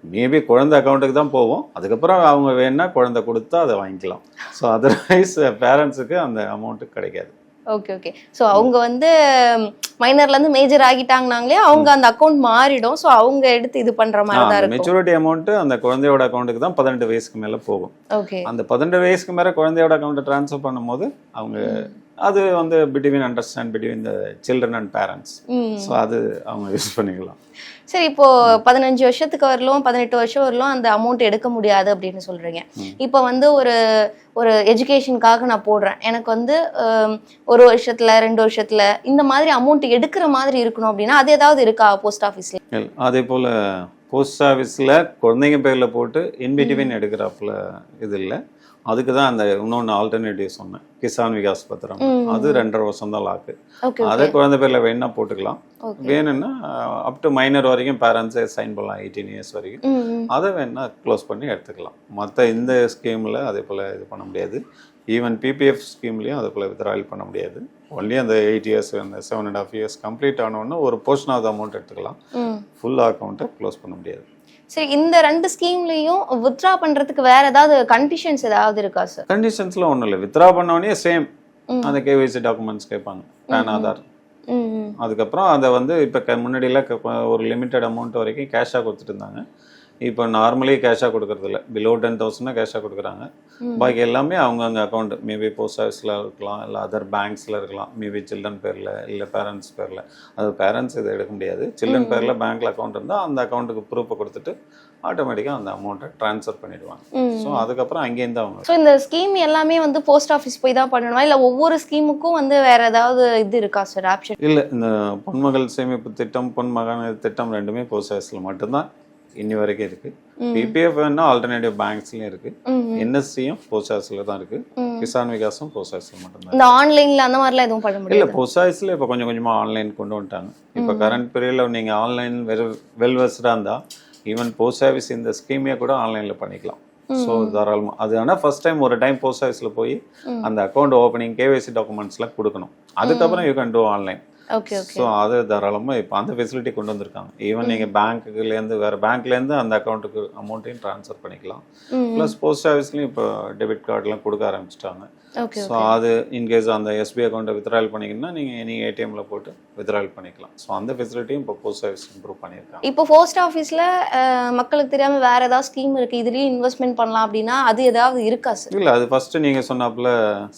மேபி குழந்தை அக்கௌண்ட்டுக்கு தான் போவோம், அதுக்கப்புறம் அவங்க வேணா குழந்தை கொடுத்தா அதை வாங்கிக்கலாம். ஸோ அதர்வைஸ் பேரண்ட்ஸுக்கு அந்த அமௌண்ட்டு கிடைக்காது. Okay okay. ஸோ அவங்க வந்து மைனர்லேருந்து மேஜர் ஆகிட்டாங்கனாங்களே அவங்க அந்த அக்கௌண்ட் மாறிடும். ஸோ அவங்க எடுத்து இது பண்ணுற மாதிரி தான் இருக்கும். மெச்சூரிட்டி அமௌண்ட்டு அந்த குழந்தையோட அக்கௌண்ட்டுக்கு தான் 18 வயசுக்கு மேலே போகும். ஓகே. அந்த 18 வயசுக்கு மேலே குழந்தையோட அக்கௌண்ட்டை ட்ரான்ஸ்ஃபர் பண்ணும்போது அவங்க அது வந்து between understand between the children and parents. So அது அவங்க யூஸ் பண்ணிக்கலாம். சரி, இப்போ 15 வருஷத்துக்கு வரலும் 18 வருஷம் வரலும் அந்த அமௌண்ட் எடுக்க முடியாது அப்படின்னு சொல்றீங்க. இப்போ வந்து ஒரு எஜுகேஷனுக்காக நான் போடுறேன், எனக்கு வந்து 1 வருஷத்துல 2 வருஷத்துல இந்த மாதிரி அமௌண்ட் எடுக்கிற மாதிரி இருக்கணும் அப்படின்னா அது ஏதாவது இருக்கா போஸ்ட் ஆஃபீஸ்ல? அதே போல போஸ்ட் ஆஃபீஸில் குழந்தைங்க பேரில் போட்டு இன்பிட்வீன் எடுக்கிறாப்புல இது இல்லை. அதுக்கு தான் அந்த இன்னொன்று ஆல்டர்னேட்டிவ் சொன்னேன், கிசான் விகாஸ் பத்திரம். அது 2.5 வருஷம் தான் லாக்கு. அதை குழந்தை பேரில் வேணும்னா போட்டுக்கலாம். வேணும்னா அப் டு மைனர் வரைக்கும் பேரண்ட்ஸே சைன் பண்ணலாம், 18 இயர்ஸ் வரைக்கும். அதை வேணா க்ளோஸ் பண்ணி எடுத்துக்கலாம். மற்ற இந்த ஸ்கீமில் அதே போல் இது பண்ண முடியாது. ஈவன் பிபிஎஃப் ஸ்கீம்லேயும் அதே போல் வித்ட்ராயல் பண்ண முடியாது. ஒன்லி அந்த 8 இயர்ஸ் அந்த 7.5 இயர்ஸ் கம்ப்ளீட் ஆனோன்னு ஒரு போர்ஷன் ஆஃப் அமௌண்ட் எடுத்துக்கலாம். ஃபுல் அக்கௌண்ட்டை க்ளோஸ் பண்ண முடியாது. சரி, இந்த 2 ஸ்கீம்லையும் வித்ட்ரா பண்ணுறதுக்கு வேற ஏதாவது கண்டிஷன்ஸ் ஏதாவது இருக்கா சார்? கண்டிஷன்ஸ்லாம் ஒன்றும் இல்லை. வித்ட்ரா பண்ணோடனே சேம் அந்த கேவைசி டாக்குமெண்ட்ஸ் கேட்பாங்க, பேன், ஆதார். அதுக்கப்புறம் அதை வந்து இப்போ முன்னாடியெல்லாம் ஒரு லிமிட்டட் அமௌண்ட் வரைக்கும் கேஷாக கொடுத்துட்டு இருந்தாங்க. இப்போ நார்மலி கேஷாக கொடுக்கறதில்ல, பிலோ 10,000 கேஷாக கொடுக்குறாங்க. பாக்கி எல்லாமே அவங்கவுங்க அக்கௌண்ட், மேபி போஸ்ட் ஆஃபீஸில் இருக்கலாம், இல்லை அதர் பேங்க்ஸில் இருக்கலாம், மேபி சில்ட்ரன் பேரில், இல்லை பேரண்ட்ஸ் பேரில். அது பேரண்ட்ஸ் இதை எடுக்க முடியாது. சில்ட்ரன் பேரில் பேங்க்கில் அக்கௌண்ட் இருந்தால் அந்த அக்கௌண்ட்டுக்கு ப்ரூஃபை கொடுத்துட்டு ஆட்டோமேட்டிக்காக அந்த அமௌண்ட்டை ட்ரான்ஸ்ஃபர் பண்ணிடுவாங்க. ஸோ அதுக்கப்புறம் அங்கேருந்து அவங்க. ஸோ இந்த ஸ்கீம் எல்லாமே வந்து போஸ்ட் ஆஃபீஸ் போய் தான் பண்ணணுமா, இல்லை ஒவ்வொரு ஸ்கீமுக்கும் வந்து வேற ஏதாவது இது இருக்கா சார் ஆப்ஷன்? இல்லை, இந்த பொன்மகள் சேமிப்பு திட்டம், பொன்மகன் திட்டம் ரெண்டுமே போஸ்ட் ஆஃபீஸில் மட்டும்தான் இன்னி வரைக்கும் இருக்கு. பிபிஎஃப் வேணா ஆல்டர்னேட்டிவ் பேங்க்ஸ்லயும் இருக்கு, என்எஸ்சியும் போஸ்ட் ஆஃபீஸ்ல தான் இருக்கு, கிசான் விகாஸும் போஸ்ட் ஆஃபீஸ்ல மட்டும்தான். இந்த ஆன்லைன்ல அந்த மாதிரிலாம் எதுவும் பண்ண முடியல? இல்ல, போஸ்ட் ஆஃபீஸ்ல இப்போ கொஞ்சம் கொஞ்சமா ஆன்லைன் கொண்டு வந்துட்டாங்க. இப்போ கரண்ட் பீரியட்ல நீங்க ஆன்லைன் வெல் வெஸ்டா இருந்தா ஈவன் போஸ்ட் ஆஃபீஸ் இந்த ஸ்கீமே கூட ஆன்லைன்ல பண்ணிக்கலாம். ஸோ தாராளமாக அது. ஆனால் ஃபர்ஸ்ட் டைம் ஒரு டைம் போஸ்ட் ஆஃபீஸில் போய் அந்த அக்கௌண்ட் ஓப்பனிங் கேவைசி டாக்குமெண்ட்ஸ்லாம் கொடுக்கணும். அதுக்கப்புறம் you can do online. So அது தாராளமாக இப்போ அந்த ஃபெசிலிட்டி கொண்டு வந்திருக்காங்க. ஈவன் நீங்கள் பேங்க்குலேருந்து வேறு பேங்க்லேருந்து அந்த அக்கௌண்ட்டுக்கு அமௌண்ட்டையும் ட்ரான்ஸ்ஃபர் பண்ணிக்கலாம். ப்ளஸ் போஸ்ட் ஆஃபீஸ்லையும் இப்போ டெபிட் கார்டெலாம் கொடுக்க ஆரம்பிச்சிட்டாங்க. ஸோ அது இன்கேஸ் அந்த எஸ்பிஐ அக்கௌண்ட்டை வித்ட்ராயல் பண்ணிங்கன்னா நீங்கள் ஏடிஎம்ல போட்டு வித்ட்ராயல் பண்ணிக்கலாம். ஸோ அந்த ஃபெசிலிட்டியும் இப்போ போஸ்ட் ஆஃபீஸ் இம்ப்ரூவ் பண்ணியிருக்காங்க. இப்போ போஸ்ட் ஆஃபீஸில் மக்களுக்கு தெரியாமல் வேறு ஏதாவது ஸ்கீம் இருக்குது, இதுலேயும் இன்வெஸ்ட்மெண்ட் பண்ணலாம் அப்படின்னா அது ஏதாவது இருக்கா சார்? இல்லை, அது ஃபஸ்ட்டு நீங்கள் சொன்னாப்புல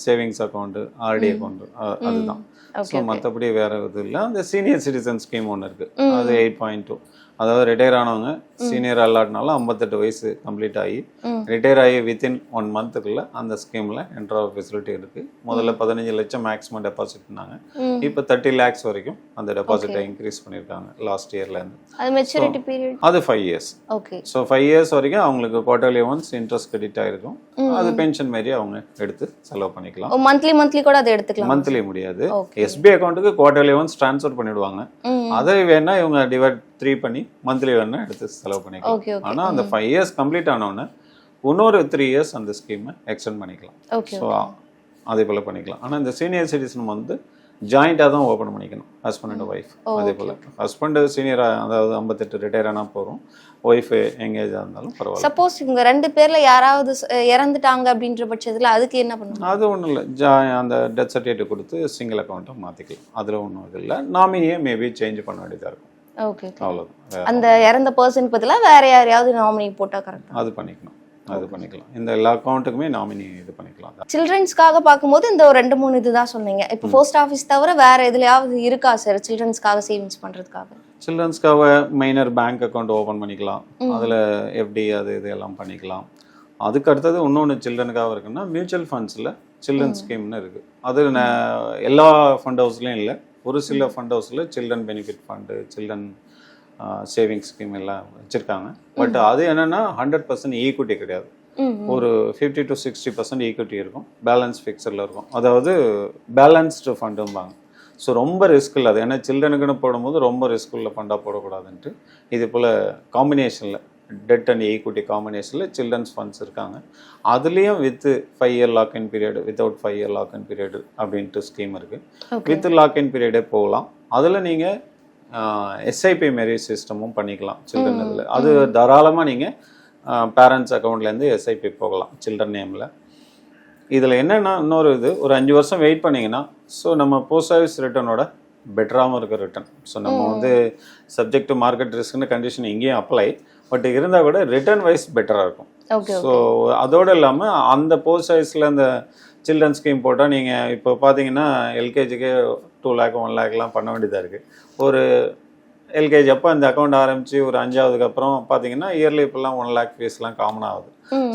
சேவிங்ஸ் அக்கௌண்ட்டு, ஆர்டி அக்கௌண்ட்டு, அதுதான். ஸோ மற்றபடி வேறு இது இல்லை. அந்த சீனியர் சிட்டிசன் ஸ்கீம் ஒன்று இருக்குது, அது 8.2. அதாவது ரிட்டையர் ஆனவங்க சீனியர் அல்லாட்னால 58 வயசு கம்ப்ளீட் ஆகி ரிட்டையர் ஆகி வித்தின் 1 மந்த்துக்குள்ள அந்த ஸ்கீமில் என்ட்ரு ஆக ஃபெசிலிட்டி இருக்குது. முதல்ல 15 லட்சம் மேக்ஸிமம் டெபாசிட்னாங்க, இப்போ 30 lakhs வரைக்கும் அந்த டெபாசிட்டை இன்க்ரீஸ் பண்ணியிருக்காங்க லாஸ்ட் இயர்லேருந்து. அது மெச்சூரிட்டி பீரியட் அது 5 years. ஓகே. ஸோ 5 years வரைக்கும் அவங்களுக்கு குவார்டர்லி ஒன்ஸ் இன்ட்ரெஸ்ட் கிரெடிட் ஆகிருக்கும். அது பென்ஷன் மாரி அவங்க எடுத்து செலவு பண்ணிக்கலாம். மந்த்லி கூட அதை எடுத்துக்கலாம்? மந்த்லி முடியாது, எஸ்பிஐ அக்கௌண்ட்டுக்கு குவார்டர்லி ஒன்ஸ் ட்ரான்ஸ்ஃபர் பண்ணிடுவாங்க. அதை வேணா இவங்க டிவைட் 3 பண்ணி மந்த்லி வேணா எடுத்து செலவு பண்ணிக்கலாம். ஆனால் அந்த 5 years கம்ப்ளீட் ஆனோடனே இன்னொரு 3 years அந்த ஸ்கீமை எக்ஸ்டெண்ட் பண்ணிக்கலாம். ஸோ அதே போல் பண்ணிக்கலாம். ஆனால் இந்த சீனியர் சிட்டிசன் வந்து ஜாயிண்டாக தான் ஓப்பன் பண்ணிக்கணும், ஹஸ்பண்ட் அண்ட் ஒய்ஃப். அதே போல் ஹஸ்பண்ட் சீனியராக, அதாவது 58 ரிட்டையர் ஆனால் போகிறோம், ஒய்ஃபு எங்கேஜாக இருந்தாலும் பரவாயில்ல. சப்போஸ் இவங்க 2 பேர்ல யாராவது இறந்துட்டாங்க அப்படின்ற பட்சத்தில் அதுக்கு என்ன பண்ணுவாங்க? அது ஒன்றும் இல்லை, அந்த டெத் சர்டிஃபிகேட் கொடுத்து சிங்கிள் அக்கௌண்ட்டை மாற்றிக்கலாம். அதில் ஒன்றும் இது இல்லை. நாமினியே மேபி சேஞ்ச் பண்ண வேண்டியதாக இருக்கும். ஓகே, அவ்வளோதான். அந்த இறந்த பர்சன் பதிலாக வேற யாரையாவது நாமினி போட்டால் கரெக்டாக அது பண்ணிக்கலாம். அது பண்ணிக்கலாம். இந்த எல்லா அக்கௌண்ட்டுக்குமே நாமினி இது பண்ணிக்கலாம். சில்ட்ரன்ஸ்க்காக பார்க்கும்போது இந்த ஒரு 2-3 இதுதான் சொன்னீங்க. இப்போ போஸ்ட் ஆஃபீஸ் தவிர வேற எதுலையாவது இருக்கா சார் சில்ட்ரன்ஸ்க்காக சேவிங்ஸ் பண்ணுறதுக்காக? சில்ட்ரன்ஸ்க்காக மைனர் பேங்க் அக்கௌண்ட் ஓப்பன் பண்ணிக்கலாம். அதில் எஃப்டி அது இது எல்லாம் பண்ணிக்கலாம். அதுக்கு அடுத்தது இன்னொன்று சில்ட்ரனுக்காக இருக்குன்னா மியூச்சுவல் ஃபண்ட்ஸில் சில்ட்ரன் ஸ்கீம்னு இருக்குது. அது எல்லா ஃபண்ட் ஹவுஸ்லேயும் இல்லை, ஒரு சில ஃபண்ட் ஹவுஸில் children benefit fund, children savings scheme எல்லாம் வச்சுருக்காங்க. பட் அது என்னென்னா 100% ஈக்விட்டி கிடையாது. ஒரு 50 to 60% ஈக்விட்டி இருக்கும், பேலன்ஸ் ஃபிக்ஸடில் இருக்கும். அதாவது பேலன்ஸ்டு ஃபண்டும்பாங்க. ஸோ ரொம்ப ரிஸ்க் இல்லை அது. ஏன்னா சில்ட்ரனுக்குன்னு போடும்போது ரொம்ப ரிஸ்க் உள்ள ஃபண்டாக போடக்கூடாதுன்ட்டு இது போல் காம்பினேஷனில் டெட் அண்ட் ஈக்விட்டி காம்பினேஷனில் சில்ட்ரன்ஸ் ஃபண்ட்ஸ் இருக்காங்க. அதுலேயும் with 5 year login period, without 5 year login period அப்படின்ட்டு ஸ்கீம் இருக்குது. வித் லாக்இன் பீரியடே போகலாம். அதில் நீங்கள் எஸ்ஐபி மாரி சிஸ்டமும் பண்ணிக்கலாம் சில்ட்ரன் இதில். அது தாராளமாக நீங்கள் பேரண்ட்ஸ் அக்கௌண்ட்லேருந்து எஸ்ஐபி போகலாம் சில்ட்ரன் நேமில். இதில் என்னென்னா இன்னொரு இது, ஒரு 5 வருஷம் வெயிட் பண்ணிங்கன்னா ஸோ நம்ம போஸ்ட் ஆஃபீஸ் ரிட்டர்னோட பெட்டராகவும் இருக்க ரிட்டர்ன். ஸோ நம்ம வந்து சப்ஜெக்ட் டு மார்க்கெட் ரிஸ்க்னு கண்டிஷன் இங்கேயும் அப்ளை, பட் இருந்தால் கூட ரிட்டர்ன் வைஸ் பெட்டராக இருக்கும். ஸோ அதோடு இல்லாமல் அந்த போஸ்ட் ஆஃபீஸில் அந்த சில்ட்ரன் ஸ்கீம் போட்டால் நீங்கள் இப்போ பார்த்தீங்கன்னா எல்கேஜிக்கு 2 lakh 1 lakh பண்ண வேண்டியதாக இருக்குது. ஒரு எல்கேஜி அப்போ அந்த அக்கௌண்ட் ஆரம்பித்து ஒரு 5ஆவதுக்கு அப்புறம் பார்த்தீங்கன்னா இயர்லி இப்போல்லாம் 1 lakh ஃபீஸ்லாம் காமன் ஆகுது.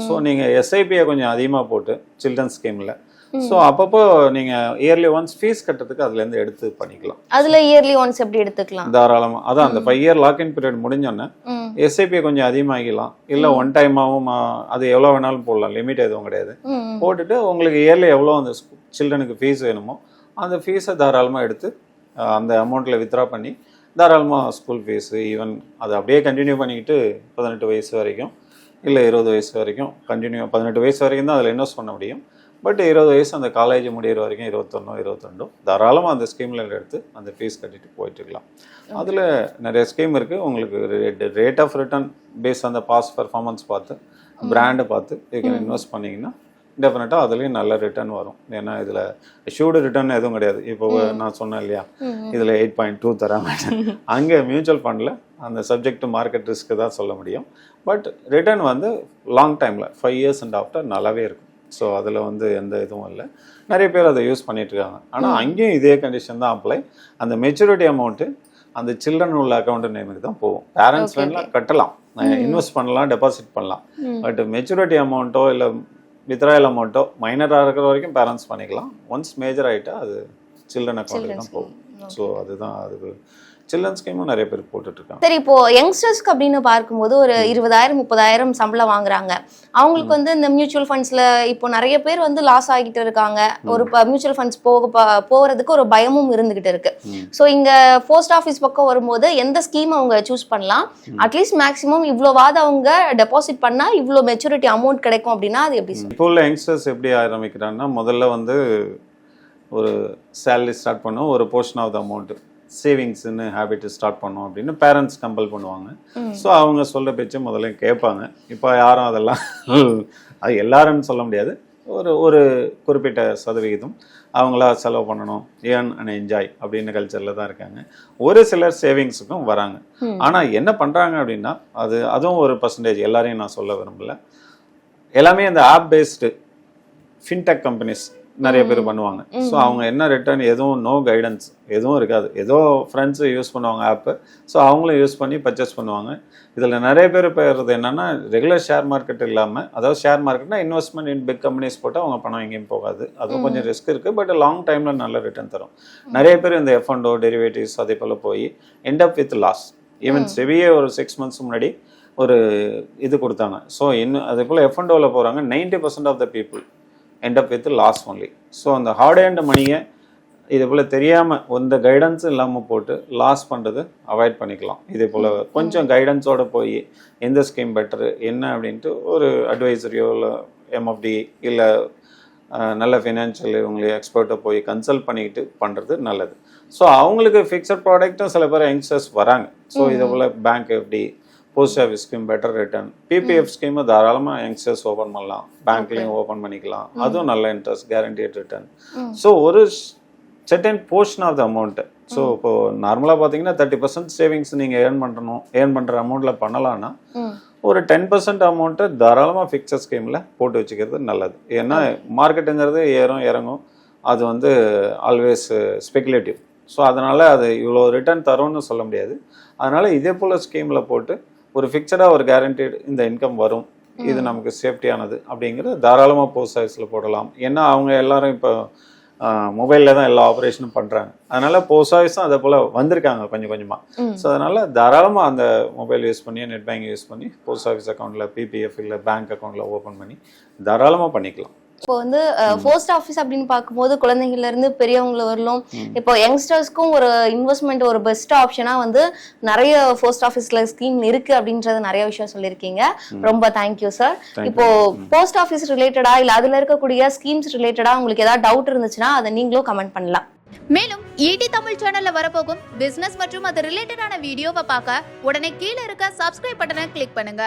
ஸோ நீங்கள் எஸ்ஐபியை கொஞ்சம் அதிகமாக போட்டு சில்ட்ரன் ஸ்கீமில் ஸோ அப்பப்போ நீங்கள் இயர்லி ஒன்ஸ் ஃபீஸ் கட்டுறதுக்கு அதுலேருந்து எடுத்து பண்ணிக்கலாம். அதில் இயர்லி ஒன்ஸ் எப்படி எடுத்துக்கலாம்? தாராளமாக. அதான் அந்த 5 year லாக்இன் பீரியட் முடிஞ்சோன்னே எஸ்ஐபியை கொஞ்சம் அதிகமாகிக்கலாம், இல்லை ஒன் டைமாகவும் அது எவ்வளோ வேணாலும் போடலாம், லிமிட் எதுவும் கிடையாது. போட்டுட்டு உங்களுக்கு இயர்லி எவ்வளோ அந்த சில்ட்ரனுக்கு ஃபீஸ் வேணுமோ அந்த ஃபீஸை தாராளமாக எடுத்து அந்த அமௌண்ட்டில் வித்ட்ரா பண்ணி தாராளமாக ஸ்கூல் ஃபீஸு ஈவன் அதை அப்படியே கண்டினியூ பண்ணிக்கிட்டு 18 வயசு வரைக்கும் இல்லை 20 வயசு வரைக்கும் கண்டினியூ, 18 வயசு வரைக்கும் தான் அதில் இன்வெஸ்ட் பண்ண முடியும். பட் 20 வயசு அந்த காலேஜ் முடிகிற வரைக்கும் 21 22 தாராளமாக அந்த ஸ்கீமில் எடுத்து அந்த ஃபீஸ் கட்டிட்டு போயிட்டுருக்கலாம். அதில் நிறைய ஸ்கீம் இருக்குது. உங்களுக்கு ரேட் ஆஃப் ரிட்டர்ன் பேஸ் அந்த பாஸ்ட் பர்ஃபார்மன்ஸ் பார்த்து பிராண்டை பார்த்து யூ கேன் இன்வெஸ்ட் பண்ணிங்கன்னா டெஃபினட்டாக அதுலேயும் நல்ல ரிட்டர்ன் வரும். ஏன்னா இதில் ஷூடு ரிட்டர்ன் எதுவும் கிடையாது. இப்போ நான் சொன்னேன் இல்லையா, இதில் 8.2 தர மாட்டேன். அங்கே மியூச்சுவல் ஃபண்டில் அந்த சப்ஜெக்ட் டு மார்க்கெட் ரிஸ்க்கு தான் சொல்ல முடியும். பட் ரிட்டர்ன் வந்து லாங் டைமில் 5 years and after நல்லாவே இருக்கும். ஸோ அதில் வந்து எந்த இதுவும் இல்லை. நிறைய பேர் அதை யூஸ் பண்ணிட்டு இருக்காங்க. ஆனால் அங்கேயும் இதே கண்டிஷன் தான் அப்ளை. அந்த மெச்சூரிட்டி அமௌண்ட்டு அந்த சில்ட்ரன் உள்ள அக்கௌண்ட் நேமுக்கு தான் போகும். பேரண்ட்ஸ் வேணாலும் கட்டலாம், இன்வெஸ்ட் பண்ணலாம், டெபாசிட் பண்ணலாம். பட் மெச்சூரிட்டி அமௌண்ட்டோ இல்லை வித்ராயல் அமௌண்ட்டோ மைனராக இருக்கிற வரைக்கும் பேரண்ட்ஸ் பண்ணிக்கலாம். ஒன்ஸ் மேஜர் ஆகிட்டா அது சில்ட்ரன் அக்கௌண்ட்டுக்கு தான் போகும். ஸோ அதுதான் அது சில்ட்ரன் ஸ்கீமும் நிறைய பேர் போட்டுட்டு இருக்காங்க. சரி, இப்போ யங்ஸ்டர்ஸ்க்கு அப்படின்னு பார்க்கும்போது ஒரு 20,000-30,000 சம்பளம் வாங்குறாங்க. அவங்களுக்கு வந்து இந்த மியூச்சுவல் ஃபண்ட்ஸ்ல இப்போ நிறைய பேர் வந்து லாஸ் ஆகிட்டு இருக்காங்க. ஒரு மியூச்சுவல் ஃபண்ட்ஸ் போகிறதுக்கு ஒரு பயமும் இருந்துகிட்டு இருக்கு. ஸோ இங்க போஸ்ட் ஆஃபீஸ் பக்கம் வரும்போது எந்த ஸ்கீம் அவங்க சூஸ் பண்ணலாம்? அட்லீஸ்ட் மேக்ஸிமம் இவ்வளோவாது அவங்க டெபாசிட் பண்ணா இவ்வளோ மெச்சூரிட்டி அமௌண்ட் கிடைக்கும் அப்படின்னா அது எப்படி? இப்போ உள்ள யங்ஸ்டர்ஸ் எப்படி ஆரம்பிக்கிறாங்கன்னா, முதல்ல வந்து ஒரு சேலரி ஸ்டார்ட் பண்ணும், ஒரு போர்ஷன் ஆஃப் த அமௌண்ட் சேவிங்ஸ்ன்னு ஹேபிட் ஸ்டார்ட் பண்ணோம் அப்படின்னு பேரண்ட்ஸ் கம்பல் பண்ணுவாங்க. ஸோ அவங்க சொல்கிற பேச்சு முதல்ல கேட்பாங்க. இப்போ யாரும் அதெல்லாம் அது எல்லாருன்னு சொல்ல முடியாது, ஒரு குறிப்பிட்ட சதவிகிதம் அவங்களா செலவு பண்ணணும், ஏர்ன் அண்ட் என்ஜாய் அப்படின்னு கல்ச்சரில் தான் இருக்காங்க. ஒரு சிலர் சேவிங்ஸுக்கும் வராங்க. ஆனால் என்ன பண்ணுறாங்க அப்படின்னா, அதுவும் ஒரு பர்சன்டேஜ், எல்லாரையும் நான் சொல்ல விரும்பல. எல்லாமே அந்த ஆப் பேஸ்டு ஃபின்டெக் கம்பெனிஸ் நிறைய பேர் பண்ணுவாங்க. ஸோ அவங்க என்ன ரிட்டர்ன் எதுவும் நோ கைடன்ஸ் எதுவும் இருக்காது. ஏதோ ஃப்ரெண்ட்ஸு யூஸ் பண்ணுவாங்க ஆப்பு. ஸோ அவங்களும் யூஸ் பண்ணி பர்ச்சேஸ் பண்ணுவாங்க. இதில் நிறைய பேர் போயிடுறது என்னென்னா, ரெகுலர் ஷேர் மார்க்கெட் இல்லாமல், அதாவது ஷேர் மார்க்கெட்னா இன்வெஸ்ட்மெண்ட் இன் பிக் கம்பெனிஸ் போட்டால் அவங்க பணம் எங்கேயும் போகாது. அதுவும் கொஞ்சம் ரிஸ்க் இருக்குது. பட் லாங் டைமில் நல்ல ரிட்டர்ன் தரும். நிறைய பேர் இந்த எஃப்என்டோ டெரிவேட்டிவ்ஸ் அதே போல் போய் end up with loss. Even செவியே ஒரு 6 months முன்னாடி ஒரு இது கொடுத்தாங்க. ஸோ இன்னும் அதே போல் எஃப்என்டோவில் போகிறாங்க. 90% of the people end up with loss only. So அந்த ஹார்ட் ஏர்ன்டு மணியை இதே போல் தெரியாமல் எந்த கைடன்ஸும் இல்லாமல் போட்டு லாஸ் பண்ணுறது அவாய்ட் பண்ணிக்கலாம். இதே போல் கொஞ்சம் கைடன்ஸோடு போய் எந்த ஸ்கீம் பெட்டரு என்ன அப்படின்ட்டு ஒரு அட்வைசரியோ இல்லை எம்எஃப்டி இல்லை நல்ல ஃபினான்ஷியல் இவங்களே எக்ஸ்பர்ட்டை போய் கன்சல்ட் பண்ணிக்கிட்டு பண்ணுறது நல்லது. ஸோ அவங்களுக்கு ஃபிக்ஸட் ப்ராடக்ட்டும் சில பேர் யங்ஸ்டர்ஸ் வராங்க. ஸோ இதே போல் bank FD, post office scheme, better return, PPF scheme தாராளமாக யங்ஸ்டர்ஸ் ஓப்பன் பண்ணலாம். பேங்க்லேயும் ஓப்பன் பண்ணிக்கலாம். அதுவும் நல்ல இன்ட்ரெஸ்ட், கேரண்டீட் ரிட்டர்ன். ஸோ ஒரு certain portion of the amount. So இப்போது நார்மலாக பார்த்தீங்கன்னா 30% சேவிங்ஸ் நீங்கள் ஏர்ன் பண்ணுற அமௌண்ட்டில் பண்ணலான்னா ஒரு 10% அமௌண்ட்டை தாராளமாக ஃபிக்ஸட் ஸ்கீமில் போட்டு வச்சுக்கிறது நல்லது. ஏன்னா மார்க்கெட்டுங்கிறது ஏறும் இறங்கும். அது வந்து ஆல்வேஸ் ஸ்பெகுலேட்டிவ். ஸோ அதனால் அது இவ்வளோ ரிட்டர்ன் தரும்னு சொல்ல முடியாது. அதனால் இதே போல் ஸ்கீமில் போட்டு ஒரு ஃபிக்ஸடாக ஒரு கேரண்டீட் இந்த இன்கம் வரும், இது நமக்கு சேஃப்டியானது அப்படிங்கிற தாராளமாக போஸ்ட் ஆஃபீஸில் போடலாம். ஏன்னா அவங்க எல்லாரும் இப்போ மொபைலில் தான் எல்லா ஆப்ரேஷனும் பண்ணுறாங்க. அதனால் போஸ்ட் ஆஃபீஸும் அதே போல் வந்திருக்காங்க கொஞ்சம் கொஞ்சமாக. ஸோ அதனால் தாராளமாக அந்த மொபைல் யூஸ் பண்ணி நெட் பேங்கிங் யூஸ் பண்ணி போஸ்ட் ஆஃபீஸ் அக்கௌண்ட்டில் பிபிஎஃப் இல்லை பேங்க் அக்கௌண்ட்டில் ஓப்பன் பண்ணி தாராளமாக பண்ணிக்கலாம். இப்போ வந்து போஸ்ட் ஆஃபீஸ் அப்படின்னு பார்க்கும்போது குழந்தைங்கள்ல இருந்து பெரியவங்கள வரலும் இப்போ யங்ஸ்டர்ஸ்க்கும் ஒரு இன்வெஸ்ட்மெண்ட் ஒரு பெஸ்ட் ஆப்ஷனா வந்து நிறைய போஸ்ட் ஆஃபீஸ்ல ஸ்கீம் இருக்கு அப்படின்றது நிறைய விஷயம் சொல்லியிருக்கீங்க. ரொம்ப தேங்க்யூ சார். இப்போ போஸ்ட் ஆஃபீஸ் ரிலேட்டடா இல்ல அதுல இருக்கக்கூடிய ஸ்கீம்ஸ் ரிலேட்டடா உங்களுக்கு ஏதாவது டவுட் இருந்துச்சுன்னா அதை நீங்களும் கமெண்ட் பண்ணலாம். மேலும் ஈடி தமிழ் சேனல்ல வரப்போகும் பிசினஸ் மற்றும் அது ரிலேட்டடான வீடியோவை பார்க்க உடனே கீழே இருக்க சப்ஸ்கிரைப் பட்டனை கிளிக் பண்ணுங்க.